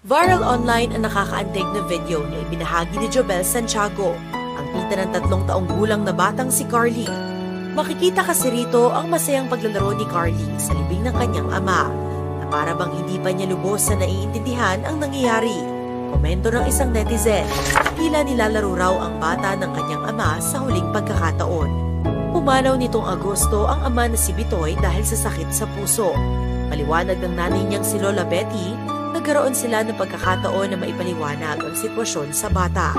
Viral online ang nakakaantig na video na ibinahagi ni Jobel Santiago, ang tita ng 3 taong gulang na batang si Carly. Makikita kasi rito ang masayang paglalaro ni Carly sa libing ng kanyang ama, na para bang hindi pa niya lubos na naiintindihan ang nangyayari. Komento ng isang netizen, tila nilalaro raw ang bata ng kanyang ama sa huling pagkakataon. Pumanaw nitong Agosto ang ama na si Bitoy dahil sa sakit sa puso. Paliwanag ng nanay niyang si Lola Betty, nagkaroon sila ng pagkakataon na maipaliwanag ang sitwasyon sa bata.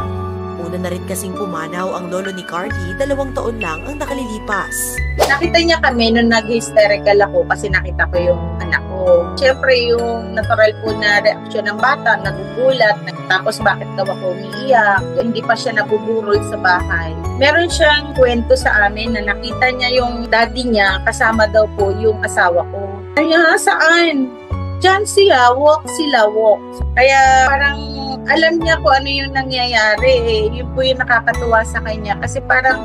Una na rin kasing pumanaw ang lolo ni Carly, 2 taon lang ang nakalilipas. Nakita niya kami nung nag-hysterical ako kasi nakita ko yung anak ko. Siyempre yung natural po na reaksyon ng bata, nagugulat, tapos bakit daw ako umiiyak, hindi pa siya nabuburol sa bahay. Meron siyang kwento sa amin na nakita niya yung daddy niya kasama daw po yung asawa ko. Kaya saan? Diyan sila, walk. Kaya parang alam niya kung ano yung nangyayari eh. Yun po yung nakakatuwa sa kanya. Kasi parang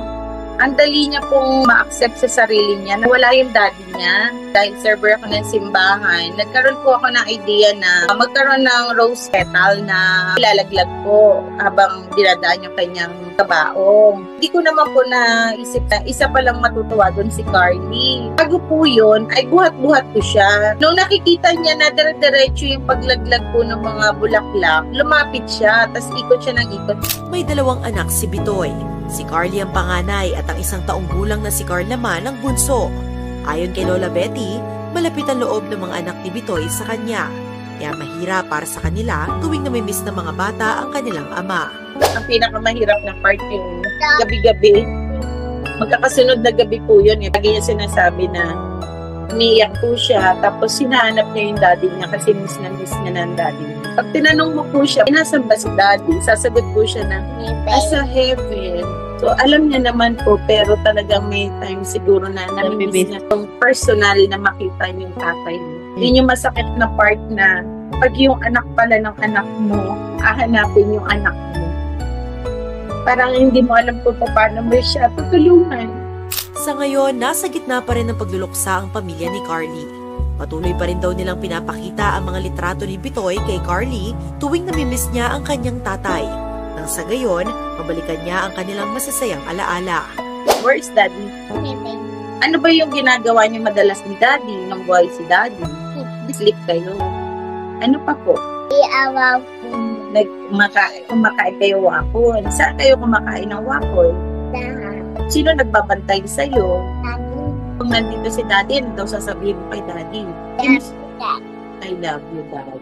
ang dali niya pong ma-accept sa sarili niya na wala yung daddy niya. Dahil server ako ng simbahan, nagkaroon po ako ng idea na magkaroon ng rose petal na ilalaglag ko habang dinadaan yung kanyang kabaong. Hindi ko naman po naisip na isa palang matutuwa doon si Carly. Bago po yun, ay buhat-buhat ko siya. Nung nakikita niya na dire-diretso yung paglaglag po ng mga bulaklak, lumapit siya, tapos ikot siya ng ikot. May 2 anak si Bitoy. Si Carly ang panganay at ang 1 taong gulang na si Carl naman ang bunso. Ayon kay Lola Betty, malapit ang loob ng mga anak ni Bitoy sa kanya. Kaya mahirap para sa kanila tuwing namimiss ng mga bata ang kanilang ama. Ang pinakamahirap na part yung gabi-gabi. Magkakasunod na gabi po yun. Lagi niya sinasabi na umiiyak po siya, tapos hinahanap niya yung daddy niya kasi miss niya ng daddy niya. Pag tinanong mo po siya, inasan ba si daddy? Sasagot po siya na, sa heaven. So, alam niya naman po, pero talagang may time siguro na namimiss niya yung personal na makita yung tatay mo. Yun yung masakit na part na pag yung anak pala ng anak mo, hahanapin yung anak mo. Parang hindi mo alam po paano mo siya tutulungan. Sa ngayon, nasa gitna pa rin ng pagluluksa ang pamilya ni Carly. Patuloy pa rin daw nilang pinapakita ang mga litrato ni Bitoy kay Carly tuwing namimiss niya ang kanyang tatay. Nang sa gayon, mabalikan niya ang kanilang masasayang alaala. Where is daddy? Ano ba yung ginagawa niyo madalas ni daddy nung buhay si daddy? Sleep kayo. Ano pa po? Iawaw po. Kumakain kayo waffle. Saan kayo kumakain ng waffle? Lahat. Sino nagbabantay sa'yo? Daddy. Kung nandito si daddy, ano daw sasabihin mo kay daddy? Yes, Dad. I love you, Dad.